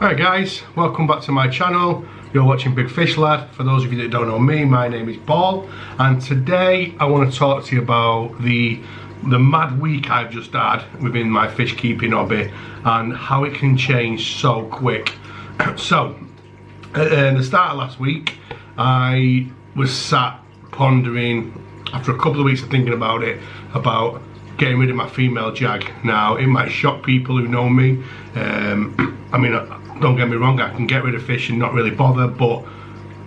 Hi guys, welcome back to my channel. You're watching Big Fish Lad. For those of you that don't know me, my name is Paul, and today I want to talk to you about the mad week I've just had within my fish keeping hobby and how it can change so quick. So at the start of last week I was sat pondering, after a couple of weeks of thinking about it, about getting rid of my female jag. Now it might shock people who know me. I mean, don't get me wrong, I can get rid of fish and not really bother, but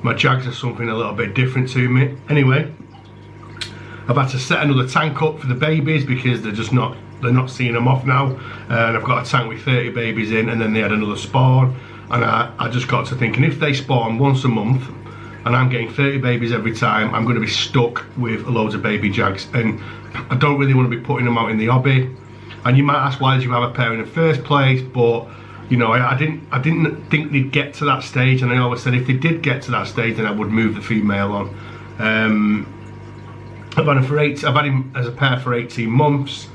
my jags are something a little bit different to me. Anyway, I've had to set another tank up for the babies because they're not seeing them off now, and I've got a tank with 30 babies in, and then they had another spawn, and I just got to thinking, if they spawn once a month and I'm getting 30 babies every time, I'm going to be stuck with loads of baby jags, and I don't really want to be putting them out in the hobby. And you might ask, why did you have a pair in the first place? But you know, I didn't think they'd get to that stage, and I always said if they did get to that stage, then I would move the female on. I've had him as a pair for 18 months,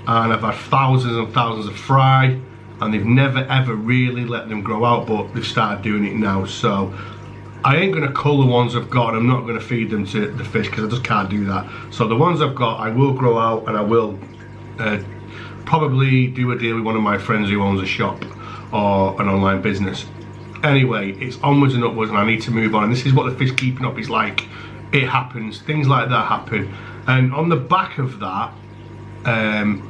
and I've had thousands and thousands of fry, and they've never ever really let them grow out, but they've started doing it now. So I ain't gonna cull the ones I've got, and I'm not gonna feed them to the fish because I just can't do that. So the ones I've got, I will grow out, and I will probably do a deal with one of my friends who owns a shop or an online business. Anyway, it's onwards and upwards, and I need to move on, and this is what the fish keeping up is like. It happens, things like that happen, and on the back of that,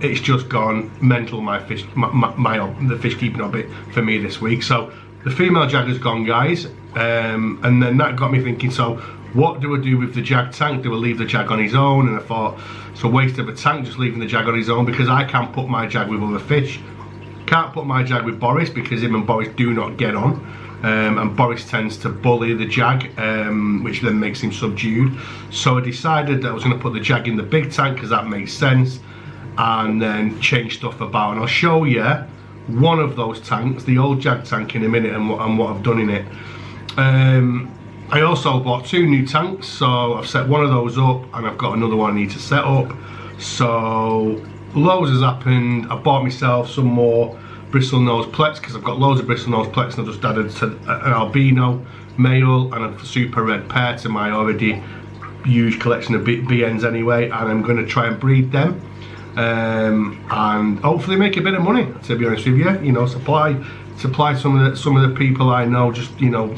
it's just gone mental, the fish keeping hobby for me this week. So the female jag has gone, guys, and then that got me thinking, so what do I do with the jag tank? Do I leave the jag on his own? And I thought, it's a waste of a tank just leaving the jag on his own, because I can't put my jag with other fish. Can't put my jag with Boris because him and Boris do not get on, and Boris tends to bully the jag, which then makes him subdued. So I decided that I was going to put the jag in the big tank because that makes sense, and then change stuff about. And I'll show you one of those tanks, the old jag tank, in a minute, and what I've done in it. I also bought 2 new tanks, so I've set one of those up, and I've got another one I need to set up. So loads has happened. I bought myself some more Bristlenose Plecos because I've got loads of Bristlenose Plecos, and I've just added an albino male and a super red pair to my already huge collection of BNs anyway, and I'm going to try and breed them, and hopefully make a bit of money, to be honest with you. You know, supply some of the people I know, just, you know,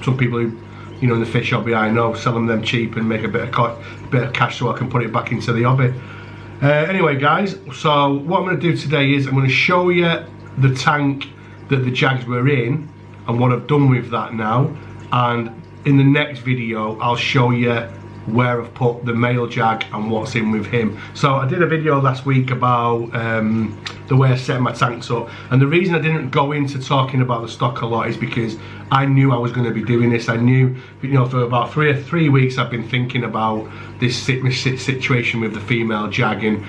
some people who, you know, in the fish hobby I know, sell them cheap and make a bit of cash so I can put it back into the hobby. Anyway guys, so what I'm going to do today is I'm going to show you the tank that the jags were in and what I've done with that now, and in the next video I'll show you where I've put the male jag and what's in with him. So I did a video last week about the way I set my tanks up, and the reason I didn't go into talking about the stock a lot is because I knew I was going to be doing this. I knew, you know, for about three weeks I've been thinking about this situation with the female jag, and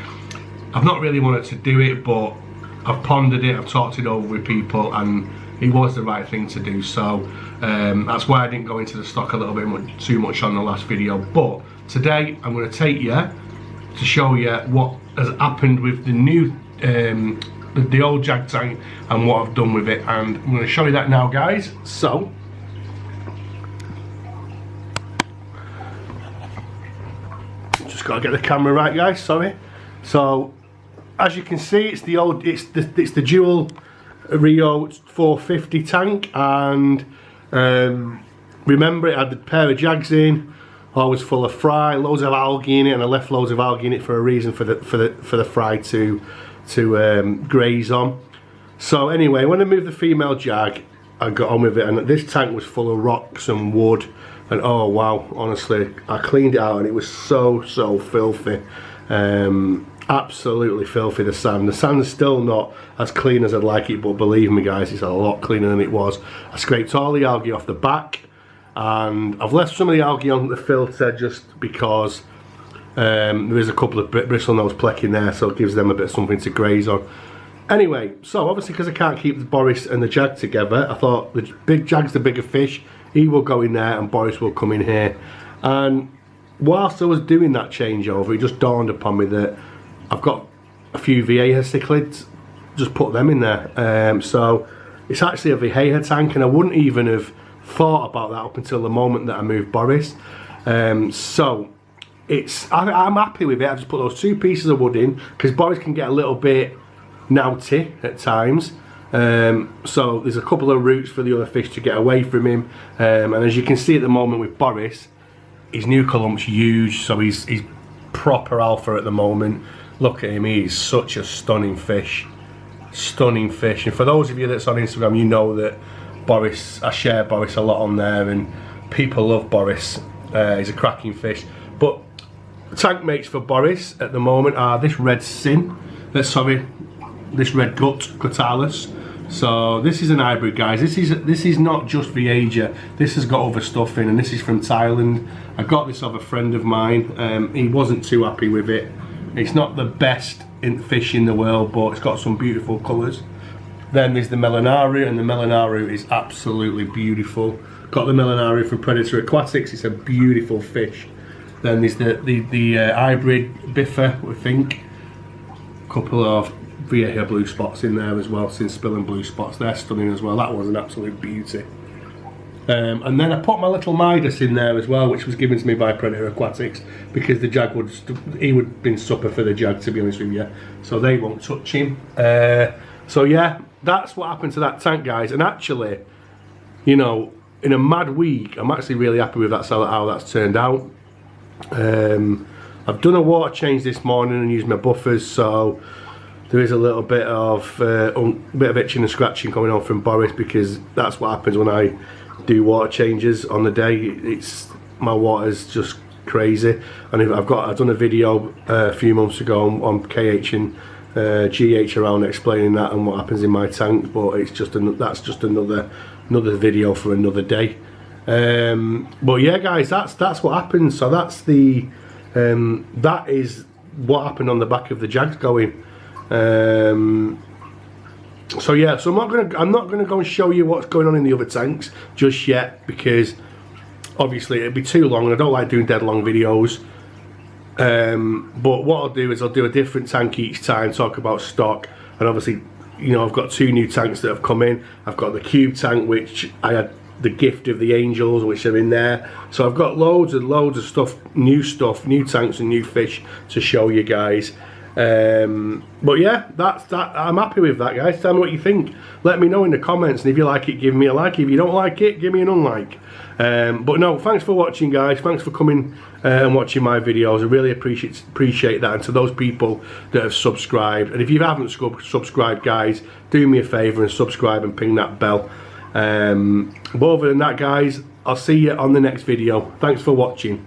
I've not really wanted to do it, but I've pondered it, I've talked it over with people, and it was the right thing to do. So that's why I didn't go into the stock a little bit too much on the last video. But today I'm going to take you to show you what has happened with the new the old jag tank and what I've done with it, and I'm going to show you that now, guys. So just got to get the camera right, guys, sorry. So as you can see, it's the dual Rio 450 tank, and remember, it had the pair of jags in, always full of fry, loads of algae in it, and I left loads of algae in it for a reason, for the fry to graze on. So anyway, when I moved the female jag, I got on with it, and this tank was full of rocks and wood, and oh wow, honestly, I cleaned it out and it was so filthy. Absolutely filthy, the sand. The sand's still not as clean as I'd like it, but believe me guys, it's a lot cleaner than it was. I scraped all the algae off the back, and I've left some of the algae on the filter just because there is a couple of Bristlenose Plecos in there, so it gives them a bit of something to graze on. Anyway, so obviously because I can't keep the Boris and the jag together, I thought the big jag's the bigger fish, he will go in there and Boris will come in here. And whilst I was doing that changeover, it just dawned upon me that I've got a few VA Cichlids, just put them in there. So it's actually a Viheha tank, and I wouldn't even have thought about that up until the moment that I moved Boris. So I'm happy with it. I just put those 2 pieces of wood in because Boris can get a little bit naughty at times. So there's a couple of routes for the other fish to get away from him, and as you can see at the moment with Boris, his nuchal lump's huge, so he's proper alpha at the moment. Look at him, he's such a stunning fish. Stunning fish. And for those of you that's on Instagram, you know that Boris, I share Boris a lot on there, and people love Boris. He's a cracking fish. But tank mates for Boris at the moment are this red sin, this red guttalus. So this is an hybrid, guys. This is not just Viaja. This has got other stuff in, and this is from Thailand. I got this off a friend of mine. He wasn't too happy with it. It's not the best fish in the world, but it's got some beautiful colours. Then there's the Melanaru, and the Melanaru is absolutely beautiful. Got the Melanaru from Predator Aquatics. It's a beautiful fish. Then there's the hybrid Biffa, I think. Couple of Viaja blue spots in there as well, since spilling blue spots. They're stunning as well. That was an absolute beauty. And then I put my little Midas in there as well, which was given to me by Predator Aquatics, because the Jag would have been supper for the Jag, to be honest with you, so they won't touch him. So yeah, that's what happened to that tank, guys. And actually, you know, in a mad week, I'm actually really happy with that, how that's turned out. I've done a water change this morning and used my buffers, so there is a little bit of itching and scratching coming on from Boris, because that's what happens when I do water changes on the day. My water's just crazy. And I've done a video a few months ago on KH and GH around explaining that and what happens in my tank, but it's just that's just another video for another day. But yeah, guys, that's what happens. So that's that is what happened on the back of the Jags going. So yeah, so I'm not gonna go and show you what's going on in the other tanks just yet, because obviously it'd be too long and I don't like doing dead long videos. But what I'll do is I'll do a different tank each time, talk about stock, and obviously, you know, I've got 2 new tanks that have come in. I've got the cube tank, which I had the gift of the angels, which are in there. So I've got loads of stuff, new tanks and new fish to show you guys. But yeah, that's that. I'm happy with that, guys. Tell me what you think. Let me know in the comments, and if you like it, give me a like. If you don't like it, give me an unlike. But no, thanks for watching, guys. Thanks for coming and watching my videos. I really appreciate that. And to those people that have subscribed, and if you haven't subscribed, guys, do me a favour and subscribe and ping that bell. But other than that, guys, I'll see you on the next video. Thanks for watching.